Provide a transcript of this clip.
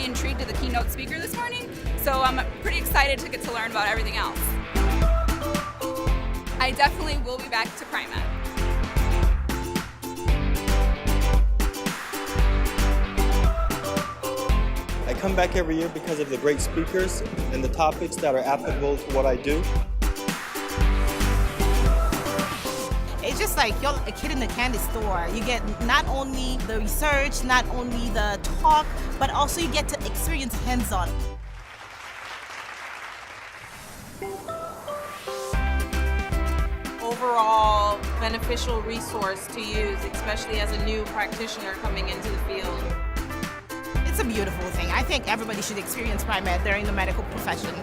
very intrigued to the keynote speaker this morning, so I'm pretty excited to get to learn about everything else. I definitely will be back to Pri-Med. I come back every year because of the great speakers and the topics that are applicable to what I do. It's just like you're a kid in the candy store. You get not only the research, not only the talk, but also you get to experience hands-on. Overall beneficial resource to use, especially as a new practitioner coming into the field. It's a beautiful thing. I think everybody should experience Pri-Med during the medical profession.